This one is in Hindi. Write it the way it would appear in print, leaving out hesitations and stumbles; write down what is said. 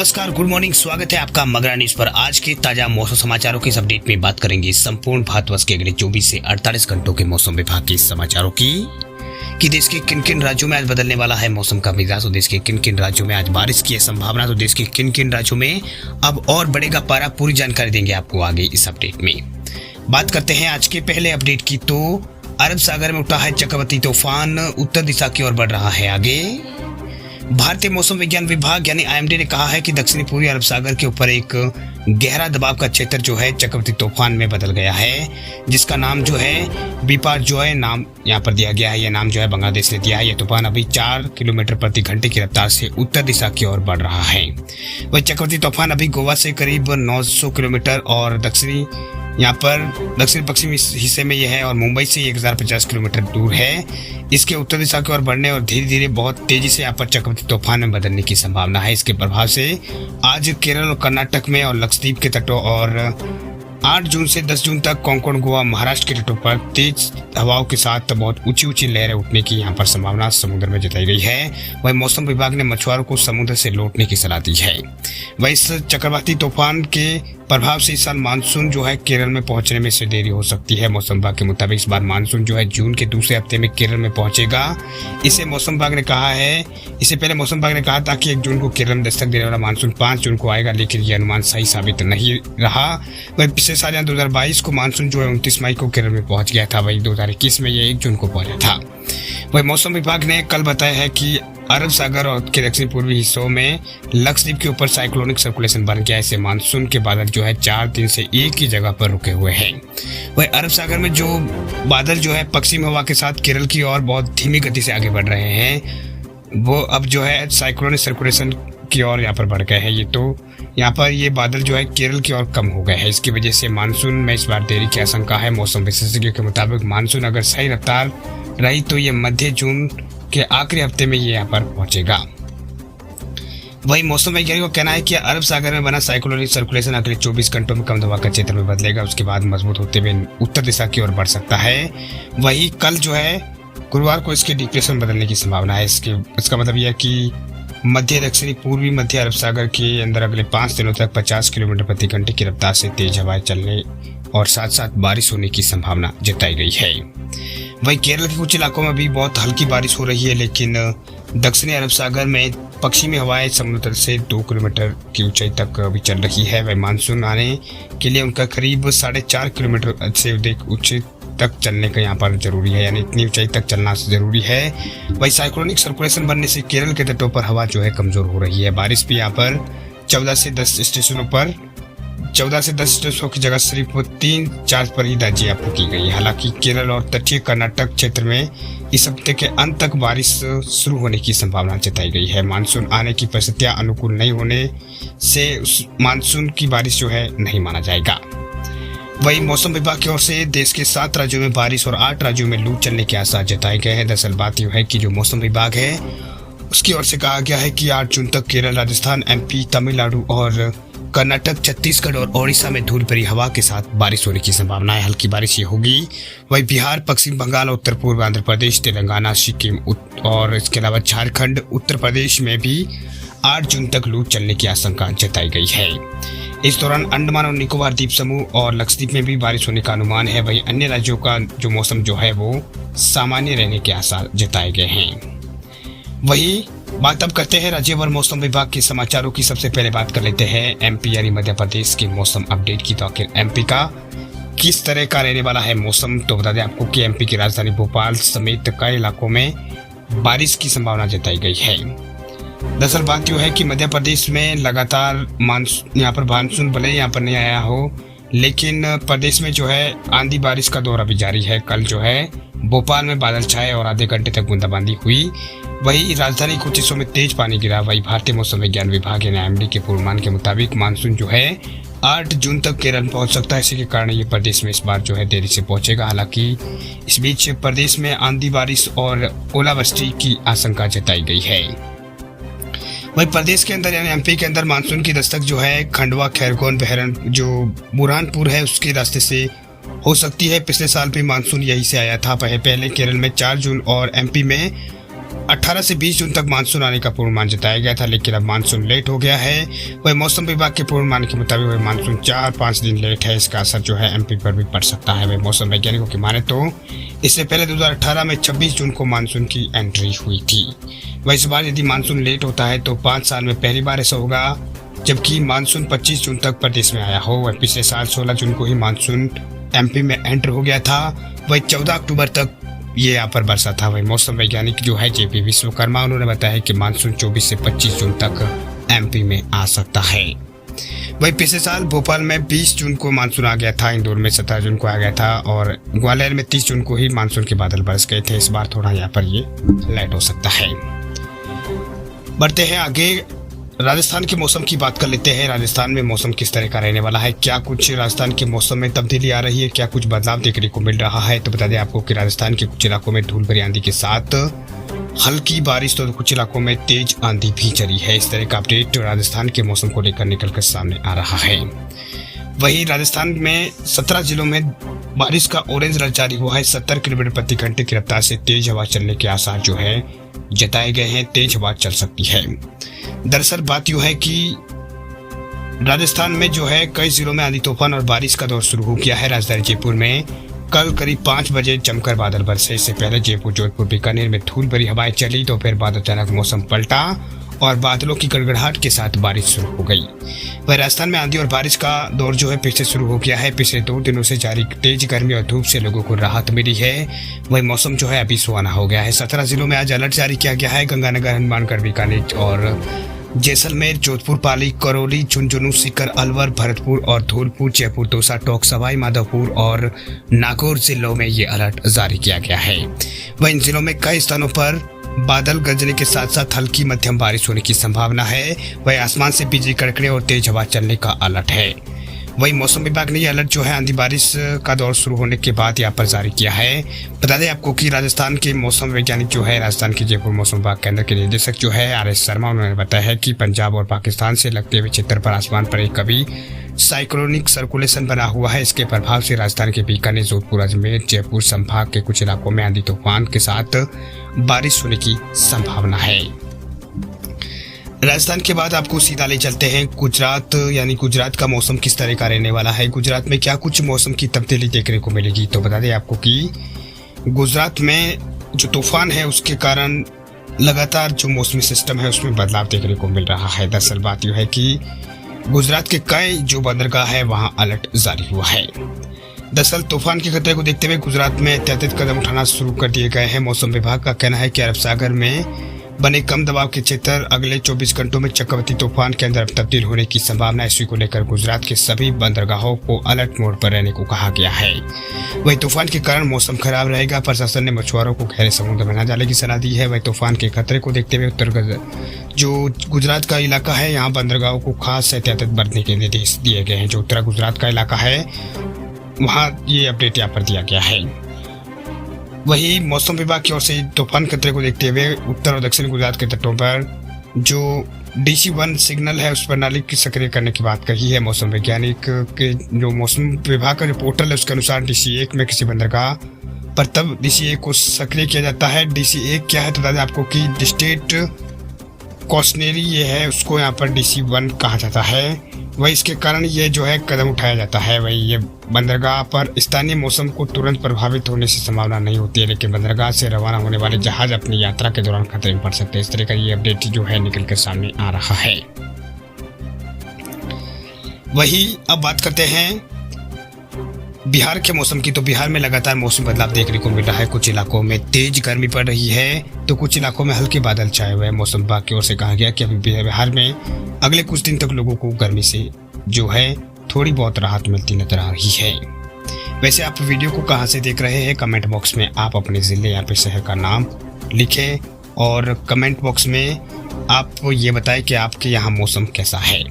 नमस्कार, गुड मॉर्निंग। स्वागत है आपका मगरा न्यूज पर। आज के ताजा मौसम समाचारों के इस अपडेट में बात करेंगे संपूर्ण भारतवर्ष के अगले 24 से 48 घंटों के मौसम विभाग के समाचारों की कि देश के किन किन राज्यों में आज बदलने वाला है मौसम का मिजाज। तो देश के किन किन राज्यों में आज बारिश की है संभावना। तो देश के किन किन राज्यों में अब और बढ़ेगा पारा, पूरी जानकारी देंगे आपको आगे इस अपडेट में। बात करते हैं आज के पहले अपडेट की। तो अरब सागर में उठा है चक्रवाती तूफान, उत्तर दिशा की ओर बढ़ रहा है आगे। भारतीय मौसम विज्ञान विभाग यानी आईएमडी ने कहा है कि दक्षिणी पूर्वी अरब सागर के ऊपर एक गहरा दबाव का क्षेत्र जो है चक्रवाती तूफान में बदल गया है, जिसका नाम जो है बिपारजॉय नाम यहाँ पर दिया गया है। यह नाम जो है बांग्लादेश ने दिया है। यह तूफान अभी 4 किलोमीटर प्रति घंटे की रफ्तार से उत्तर दिशा की ओर बढ़ रहा है। वही चक्रवाती तूफान अभी गोवा से करीब 900 किलोमीटर और दक्षिण पश्चिमी हिस्से में यह है और मुंबई से 1050 किलोमीटर दूर है। इसके उत्तर दिशा की ओर बढ़ने और धीरे धीरे बहुत तेजी से यहाँ पर चक्रवाती तूफान में बदलने की संभावना है। इसके प्रभाव से आज केरल और कर्नाटक में और लक्षद्वीप के तटों और 8 जून से 10 जून तक कोंकण, गोवा, महाराष्ट्र के तटों पर तेज हवाओं के साथ बहुत ऊंची लहरें उठने की यहाँ पर संभावना समुद्र में जताई गई है। वही मौसम विभाग ने मछुआरों को समुद्र से लौटने की सलाह दी है। वही इस चक्रवाती तूफान के प्रभाव से इस साल मानसून जो है केरल में पहुंचने में से देरी हो सकती है। मौसम विभाग के मुताबिक इस बार मानसून जो है जून के दूसरे हफ्ते में केरल में पहुंचेगा। इससे पहले मौसम विभाग ने कहा था कि 1 जून को केरल में दस्तक देने वाला मानसून 5 जून को आएगा, लेकिन यह अनुमान सही साबित नहीं रहा। वही पिछले साल 2022 को मानसून जो है 29 मई को केरल में पहुंच गया था। वही 2021 में यह 1 जून को पहुंचा था। वही मौसम विभाग ने कल बताया है कि अरब सागर और के दक्षिण पूर्वी हिस्सों में लक्षद्वीप के ऊपर साइक्लोनिक सर्कुलेशन बन गया है। इससे मानसून के बादल जो है 4 दिन से एक ही जगह पर रुके हुए हैं। वही अरब सागर में जो बादल जो है पश्चिम हवा के साथ केरल की ओर बहुत धीमी गति से आगे बढ़ रहे हैं, वो अब जो है साइक्लोनिक सर्कुलेशन की ओर यहाँ पर बढ़ गए हैं। यहाँ पर ये बादल जो है केरल की ओर कम हो गए हैं। इसकी वजह से मानसून में इस बार देरी की आशंका है। मौसम विशेषज्ञों के मुताबिक मानसून अगर सही रफ्तार रही तो ये मध्य जून के आखिरी हफ्ते में ये यहाँ पर पहुंचेगा। वही मौसम वैज्ञानिकों का कहना है कि अरब सागर में बना साइक्लोनिक सर्कुलेशन अगले 24 घंटों में कम दबाव का क्षेत्र में बदलेगा। उसके बाद मजबूत होते हुए उत्तर दिशा की ओर बढ़ सकता है। वही कल जो है गुरुवार को इसके डिप्रेशन बदलने की संभावना है। इसका मतलब यह है कि मध्य दक्षिणी पूर्वी मध्य अरब सागर के अंदर अगले 5 दिनों तक 50 किलोमीटर प्रति घंटे की रफ्तार से तेज हवाएं चलने और साथ साथ बारिश होने की संभावना जताई गई है। वहीं केरल के कुछ इलाकों में भी बहुत हल्की बारिश हो रही है, लेकिन दक्षिणी अरब सागर में पश्चिमी हवाएं समुद्र से 2 किलोमीटर की ऊंचाई तक अभी चल रही है। वह मानसून आने के लिए उनका करीब 4.5 किलोमीटर से अधिक ऊंचाई तक चलने का यहाँ पर जरूरी है, यानी इतनी ऊंचाई तक चलना जरूरी है। वही साइक्लोनिक सर्कुलेशन बनने से केरल के तटों पर हवा जो है कमजोर हो रही है। बारिश भी यहाँ पर 14 से 10 स्टेशनों की जगह सिर्फ 3-4 पर ही दर्ज की गई है। हालांकि केरल और तटीय कर्नाटक क्षेत्र में इस हफ्ते के अंत तक बारिश शुरू होने की संभावना जताई गई है। मानसून आने की परिस्थितियां अनुकूल नहीं होने से उस मानसून की बारिश जो है नहीं माना जाएगा। वही मौसम विभाग की ओर से देश के 7 राज्यों में बारिश और 8 राज्यों में लू चलने के आसार जताए गए हैं। दरअसल बात यह है कि जो मौसम विभाग है उसकी ओर से कहा गया है कि 8 जून तक केरल, राजस्थान, एमपी, तमिलनाडु और कर्नाटक, छत्तीसगढ़ और ओडिशा में धूल भरी हवा के साथ बारिश होने की संभावना है। हल्की बारिश ये होगी। वही बिहार, पश्चिम बंगाल, उत्तर पूर्व आंध्र प्रदेश, तेलंगाना, सिक्किम और इसके अलावा झारखंड, उत्तर प्रदेश में भी 8 जून तक लू चलने की आशंका जताई गई है। इस दौरान अंडमान और निकोबार द्वीप समूह और लक्षद्वीप में भी बारिश होने का अनुमान है। वही अन्य राज्यों का जो मौसम जो है वो सामान्य रहने के आसार जताए गए हैं। वही बात अब करते हैं राज्यभर मौसम विभाग के समाचारों की। सबसे पहले बात कर लेते हैं एमपी यानी मध्य प्रदेश के मौसम अपडेट की। तो आखिर एमपी का किस तरह का रहने वाला है मौसम, तो बता दें आपको कि एमपी की राजधानी भोपाल समेत कई इलाकों में बारिश की संभावना जताई गई है। दरअसल बात यह है कि मध्य प्रदेश में लगातार यहाँ पर मानसून भले यहाँ पर नहीं आया हो, लेकिन प्रदेश में जो है आंधी बारिश का दौर अभी जारी है। कल जो है भोपाल में बादल छाए और आधे घंटे तक बूंदाबांदी हुई। वही राजधानी कुछ हिस्सों में तेज पानी गिरा। वही भारतीय मौसम विज्ञान विभाग यानी आईएमडी के पूर्वानुमान के मुताबिक मानसून जो है 8 जून तक केरल पहुंच सकता है। इसी के कारण ये प्रदेश में इस बार जो है देरी से पहुंचेगा। हालांकि इस बीच प्रदेश में आंधी बारिश और ओलावृष्टि की आशंका जताई गई है। वही प्रदेश के अंदर यानी एमपी के अंदर मानसून की दस्तक जो है खंडवा, खैरगोन, बहरन जो बुरहानपुर है उसके रास्ते से हो सकती है। पिछले साल भी मानसून यहीं से आया था। पहले केरल में 4 जून और एमपी में 18 से 20 जून तक मानसून आने का पूर्वानुमान जताया गया था, लेकिन अब मानसून लेट हो गया है। वही मौसम विभाग के पूर्वानुमान के मुताबिक वही मानसून 4-5 दिन लेट है। इसका असर जो है एमपी पर भी पड़ सकता है। वही मौसम वैज्ञानिकों की माने तो इससे पहले 2018 में 26 जून को मानसून की एंट्री हुई थी। वही इस बार यदि मानसून लेट होता है तो 5 साल में पहली बार ऐसा होगा जबकि मानसून 25 जून तक प्रदेश में आया हो। वह पिछले साल 16 जून को ही मानसून एमपी में एंटर हो गया था। वही 14 अक्टूबर तक ये यहाँ पर बरसा था। वही मौसम वैज्ञानिक जो है जेपी विश्वकर्मा, उन्होंने बताया कि मानसून 24 से 25 जून तक एमपी में आ सकता है। वही पिछले साल भोपाल में 20 जून को मानसून आ गया था, इंदौर में 17 जून को आ गया था और ग्वालियर में 30 जून को ही मानसून के बादल बरस गए थे। इस बार थोड़ा यहाँ पर ये लेट हो सकता है। बढ़ते हैं आगे, राजस्थान के मौसम की बात कर लेते हैं। राजस्थान में मौसम किस तरह का रहने वाला है, क्या कुछ राजस्थान के मौसम में तब्दीली आ रही है, क्या कुछ बदलाव देखने को मिल रहा है। तो बता दें आपको कि राजस्थान के कुछ इलाकों में धूल भरी आंधी के साथ हल्की बारिश तो कुछ इलाकों में तेज आंधी भी चली है। इस तरह का अपडेट राजस्थान के मौसम को लेकर निकलकर सामने आ रहा है। वहीं राजस्थान में 17 जिलों में बारिश का ऑरेंज अलर्ट जारी हुआ है। 70 किलोमीटर प्रति घंटे की रफ्तार से तेज हवा चलने के आसार जो है जताए गए हैं। तेज हवा चल सकती है। दरअसल बात यूं है कि राजस्थान में जो है कई जिलों में आंधी तूफान और बारिश का दौर शुरू हो गया है। राजधानी जयपुर में कल करीब 5 बजे जमकर बादल बरसे। इससे पहले जयपुर, जोधपुर, बीकानेर में धूल भरी हवाएं चली, तो फिर बाद अचानक मौसम पलटा और बादलों की गड़गड़ाहट के साथ बारिश शुरू हो गई। वह राजस्थान में आंधी और बारिश का दौर जो है फिर से शुरू हो गया है। पिछले 2 दिनों से जारी तेज गर्मी और धूप से लोगों को राहत मिली है। वही मौसम जो है अभी सुहाना हो गया है। 17 जिलों में आज अलर्ट जारी किया गया है। गंगानगर, हनुमानगढ़, बीकानेर और जैसलमेर, जोधपुर, पाली, करौली, झुंझुनू, सीकर, अलवर, भरतपुर और धौलपुर, जयपुर, दौसा, टोंक, सवाई माधोपुर और नागौर जिलों में ये अलर्ट जारी किया गया है। वहीं इन जिलों में कई स्थानों पर बादल गरजने के साथ साथ हल्की मध्यम बारिश होने की संभावना है। वहीं आसमान से बिजली कड़कने और तेज हवा चलने का अलर्ट है। वहीं मौसम विभाग ने यह अलर्ट जो है आंधी बारिश का दौर शुरू होने के बाद यहाँ पर जारी किया है। बता दें आपको कि राजस्थान के मौसम वैज्ञानिक जो है राजस्थान के जयपुर मौसम विभाग केंद्र के निदेशक जो है RS शर्मा, उन्होंने बताया है कि पंजाब और पाकिस्तान से लगते हुए क्षेत्र पर आसमान पर एक कभी साइक्लोनिक सर्कुलेशन बना हुआ है। इसके प्रभाव से राजस्थान के बीकानेर, जोधपुर, अजमेर, जयपुर संभाग के कुछ इलाकों में आंधी तूफान के साथ बारिश होने की संभावना है। राजस्थान के बाद आपको सीधा ले चलते हैं गुजरात, यानी गुजरात का मौसम किस तरह का रहने वाला है। गुजरात में क्या कुछ मौसम की तब्दीली देखने को मिलेगी। तो बता दें आपको कि गुजरात में जो तूफान है उसके कारण लगातार जो मौसमी सिस्टम है उसमें बदलाव देखने को मिल रहा है। दरअसल बात यह है कि गुजरात के कई जो बंदरगाह है वहां अलर्ट जारी हुआ है। दरअसल तूफान के खतरे को देखते हुए गुजरात में एहतियाती कदम उठाना शुरू कर दिए गए हैं। मौसम विभाग का कहना है कि अरब सागर में बने कम दबाव के क्षेत्र अगले 24 घंटों में चक्रवाती तूफान के अंदर तब्दील होने की संभावना है। इसी को लेकर गुजरात के सभी बंदरगाहों को अलर्ट मोड पर रहने को कहा गया है। वही तूफान के कारण मौसम खराब रहेगा। प्रशासन ने मछुआरों को गहरे समुद्र में न जाने की सलाह दी है। वही तूफान के खतरे को देखते हुए उत्तर जो गुजरात का इलाका है यहाँ बंदरगाहों को खास एहतियात बरतने के निर्देश दिए गए हैं। जो उत्तर गुजरात का इलाका है वहाँ ये अपडेट यहाँ पर दिया गया है। वही मौसम विभाग की ओर से तूफान खतरे को देखते हुए उत्तर और दक्षिण गुजरात के तटों पर जो DC1 सिग्नल है उस प्रणाली की सक्रिय करने की बात कही है। मौसम वैज्ञानिक के जो मौसम विभाग का जो पोर्टल है उसके अनुसार DC1 में किसी बंदरगाह पर तब DC1 को सक्रिय किया जाता है। DC1 क्या है तो बता दें आपको कि डिस्टेट कॉस्टनरी ये है, उसको यहाँ पर DC1 कहा जाता है। वही इसके कारण ये जो है कदम उठाया जाता है। वही ये बंदरगाह पर स्थानीय मौसम को तुरंत प्रभावित होने से संभावना नहीं होती है, लेकिन बंदरगाह से रवाना होने वाले जहाज अपनी यात्रा के दौरान खतरे में पड़ सकते हैं। इस तरह का ये अपडेट जो है निकल कर सामने आ रहा है। वही अब बात करते हैं बिहार के मौसम की। तो बिहार में लगातार मौसमी बदलाव देखने को मिल रहा है। कुछ इलाकों में तेज गर्मी पड़ रही है तो कुछ इलाकों में हल्के बादल छाए हुए हैं। मौसम विभाग की ओर से कहा गया कि अभी बिहार में अगले कुछ दिन तक लोगों को गर्मी से जो है थोड़ी बहुत राहत मिलती नजर आ रही है। वैसे आप वीडियो को कहां से देख रहे हैं, कमेंट बॉक्स में आप अपने जिले या फिर शहर का नाम लिखें और कमेंट बॉक्स में आप ये बताएं कि आपके यहाँ मौसम कैसा है।